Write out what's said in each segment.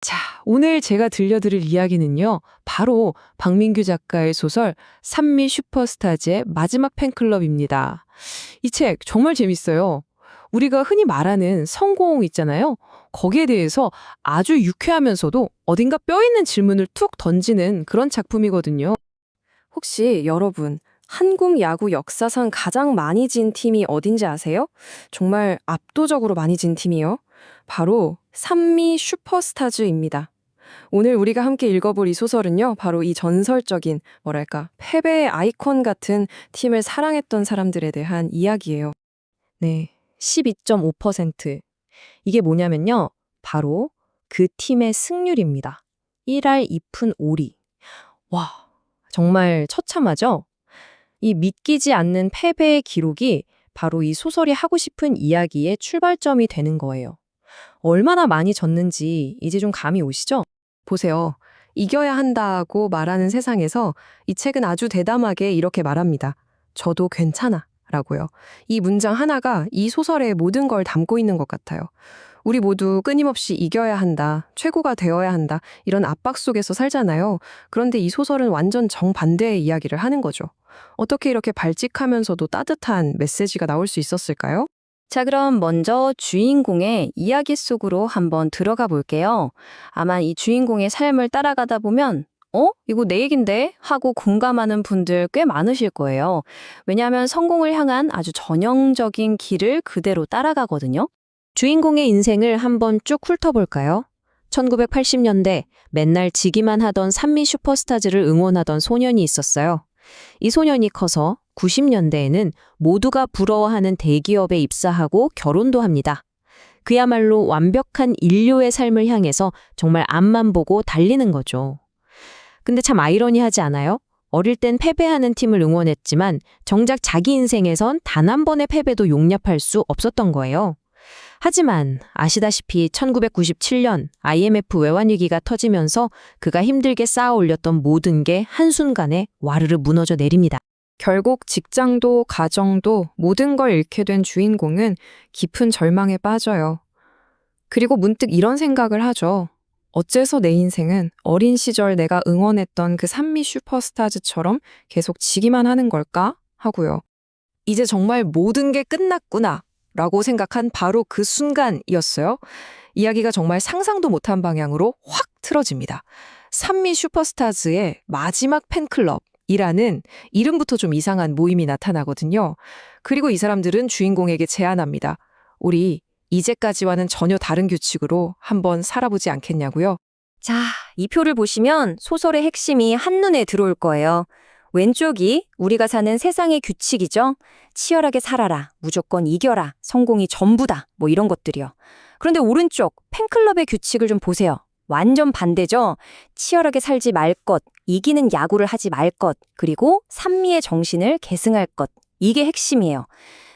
자, 오늘 제가 들려드릴 이야기는요. 바로 박민규 작가의 소설 산미 슈퍼스타즈의 마지막 팬클럽입니다. 이 책 정말 재밌어요. 우리가 흔히 말하는 성공 있잖아요. 거기에 대해서 아주 유쾌하면서도 어딘가 뼈 있는 질문을 툭 던지는 그런 작품이거든요. 혹시 여러분, 한국 야구 역사상 가장 많이 진 팀이 어딘지 아세요? 정말 압도적으로 많이 진 팀이요. 바로 산미 슈퍼스타즈입니다. 오늘 우리가 함께 읽어볼 이 소설은요, 바로 이 전설적인, 패배의 아이콘 같은 팀을 사랑했던 사람들에 대한 이야기예요. 네, 12.5%. 이게 뭐냐면요. 바로 그 팀의 승률입니다. 1할 2푼 5리. 와, 정말 처참하죠? 이 믿기지 않는 패배의 기록이 바로 이 소설이 하고 싶은 이야기의 출발점이 되는 거예요. 얼마나 많이 졌는지 이제 좀 감이 오시죠? 보세요. 이겨야 한다고 말하는 세상에서 이 책은 아주 대담하게 이렇게 말합니다. 저도 괜찮아. 라고요. 이 문장 하나가 이 소설의 모든 걸 담고 있는 것 같아요. 우리 모두 끊임없이 이겨야 한다, 최고가 되어야 한다, 이런 압박 속에서 살잖아요. 그런데 이 소설은 완전 정반대의 이야기를 하는 거죠. 어떻게 이렇게 발칙하면서도 따뜻한 메시지가 나올 수 있었을까요? 자, 그럼 먼저 주인공의 이야기 속으로 한번 들어가 볼게요. 아마 이 주인공의 삶을 따라가다 보면 이거 내 얘긴데? 하고 공감하는 분들 꽤 많으실 거예요. 왜냐하면 성공을 향한 아주 전형적인 길을 그대로 따라가거든요. 주인공의 인생을 한번 쭉 훑어볼까요? 1980년대 맨날 지기만 하던 산미 슈퍼스타즈를 응원하던 소년이 있었어요. 이 소년이 커서 90년대에는 모두가 부러워하는 대기업에 입사하고 결혼도 합니다. 그야말로 완벽한 인류의 삶을 향해서 정말 앞만 보고 달리는 거죠. 근데 참 아이러니하지 않아요? 어릴 땐 패배하는 팀을 응원했지만 정작 자기 인생에선 단 한 번의 패배도 용납할 수 없었던 거예요. 하지만 아시다시피 1997년 IMF 외환위기가 터지면서 그가 힘들게 쌓아 올렸던 모든 게 한순간에 와르르 무너져 내립니다. 결국 직장도 가정도 모든 걸 잃게 된 주인공은 깊은 절망에 빠져요. 그리고 문득 이런 생각을 하죠. 어째서 내 인생은 어린 시절 내가 응원했던 그 산미 슈퍼스타즈처럼 계속 지기만 하는 걸까? 하고요. 이제 정말 모든 게 끝났구나 라고 생각한 바로 그 순간이었어요. 이야기가 정말 상상도 못한 방향으로 확 틀어집니다. 산미 슈퍼스타즈의 마지막 팬클럽이라는 이름부터 좀 이상한 모임이 나타나거든요. 그리고 이 사람들은 주인공에게 제안합니다. 우리 이제까지와는 전혀 다른 규칙으로 한번 살아보지 않겠냐고요. 자, 이 표를 보시면 소설의 핵심이 한눈에 들어올 거예요. 왼쪽이 우리가 사는 세상의 규칙이죠. 치열하게 살아라, 무조건 이겨라, 성공이 전부다, 뭐 이런 것들이요. 그런데 오른쪽 팬클럽의 규칙을 좀 보세요. 완전 반대죠. 치열하게 살지 말 것, 이기는 야구를 하지 말 것, 그리고 산미의 정신을 계승할 것. 이게 핵심이에요.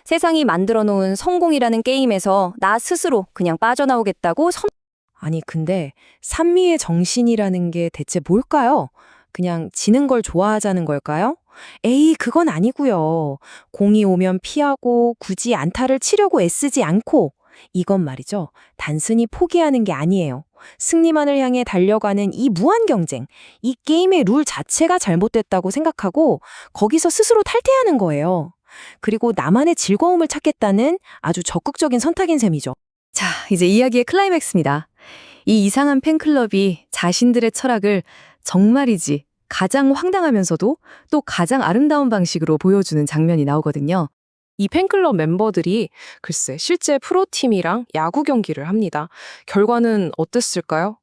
세상이 만들어 놓은 성공이라는 게임에서 나 스스로 그냥 빠져나오겠다고 아니, 근데 산미의 정신이라는 게 대체 뭘까요? 그냥 지는 걸 좋아하자는 걸까요? 에이, 그건 아니고요. 공이 오면 피하고 굳이 안타를 치려고 애쓰지 않고 이건 말이죠. 단순히 포기하는 게 아니에요. 승리만을 향해 달려가는 이 무한 경쟁, 이 게임의 룰 자체가 잘못됐다고 생각하고 거기서 스스로 탈퇴하는 거예요. 그리고 나만의 즐거움을 찾겠다는 아주 적극적인 선택인 셈이죠. 자, 이제 이야기의 클라이맥스입니다. 이 이상한 팬클럽이 자신들의 철학을 정말이지 가장 황당하면서도 또 가장 아름다운 방식으로 보여주는 장면이 나오거든요. 이 팬클럽 멤버들이 글쎄 실제 프로팀이랑 야구 경기를 합니다. 결과는 어땠을까요?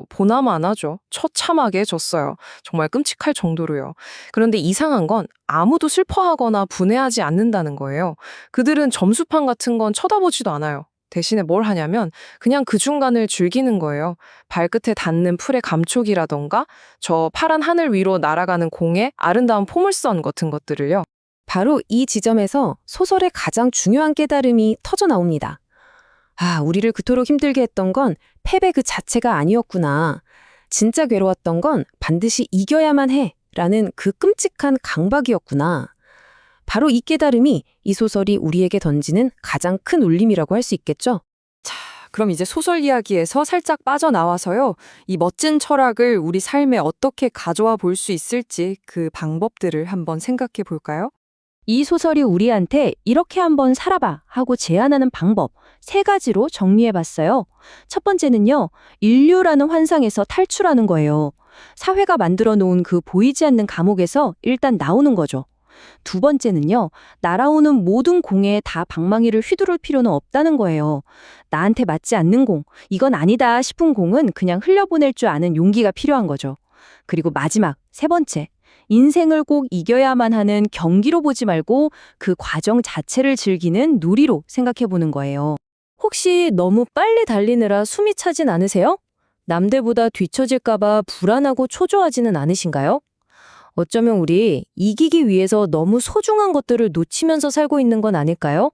보나마나죠. 처참하게 졌어요. 정말 끔찍할 정도로요. 그런데 이상한 건 아무도 슬퍼하거나 분해하지 않는다는 거예요. 그들은 점수판 같은 건 쳐다보지도 않아요. 대신에 뭘 하냐면 그냥 그 중간을 즐기는 거예요. 발끝에 닿는 풀의 감촉이라던가 저 파란 하늘 위로 날아가는 공의 아름다운 포물선 같은 것들을요. 바로 이 지점에서 소설의 가장 중요한 깨달음이 터져 나옵니다. 아, 우리를 그토록 힘들게 했던 건 패배 그 자체가 아니었구나. 진짜 괴로웠던 건 반드시 이겨야만 해 라는 그 끔찍한 강박이었구나. 바로 이 깨달음이 이 소설이 우리에게 던지는 가장 큰 울림이라고 할 수 있겠죠? 자, 그럼 이제 소설 이야기에서 살짝 빠져나와서요. 이 멋진 철학을 우리 삶에 어떻게 가져와 볼 수 있을지 그 방법들을 한번 생각해 볼까요? 이 소설이 우리한테 이렇게 한번 살아봐 하고 제안하는 방법 3가지로 정리해봤어요. 첫 번째는요, 인류라는 환상에서 탈출하는 거예요. 사회가 만들어 놓은 그 보이지 않는 감옥에서 일단 나오는 거죠. 두 번째는요, 날아오는 모든 공에 다 방망이를 휘두를 필요는 없다는 거예요. 나한테 맞지 않는 공, 이건 아니다 싶은 공은 그냥 흘려보낼 줄 아는 용기가 필요한 거죠. 그리고 마지막, 3번째. 인생을 꼭 이겨야만 하는 경기로 보지 말고 그 과정 자체를 즐기는 놀이로 생각해 보는 거예요. 혹시 너무 빨리 달리느라 숨이 차진 않으세요? 남들보다 뒤처질까봐 불안하고 초조하지는 않으신가요? 어쩌면 우리 이기기 위해서 너무 소중한 것들을 놓치면서 살고 있는 건 아닐까요?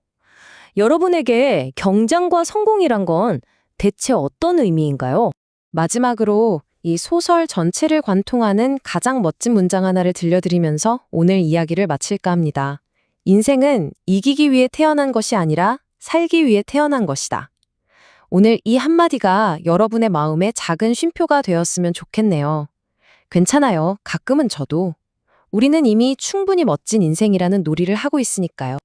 여러분에게 경쟁과 성공이란 건 대체 어떤 의미인가요? 마지막으로 이 소설 전체를 관통하는 가장 멋진 문장 하나를 들려드리면서 오늘 이야기를 마칠까 합니다. 인생은 이기기 위해 태어난 것이 아니라 살기 위해 태어난 것이다. 오늘 이 한마디가 여러분의 마음에 작은 쉼표가 되었으면 좋겠네요. 괜찮아요. 가끔은 저도. 우리는 이미 충분히 멋진 인생이라는 놀이를 하고 있으니까요.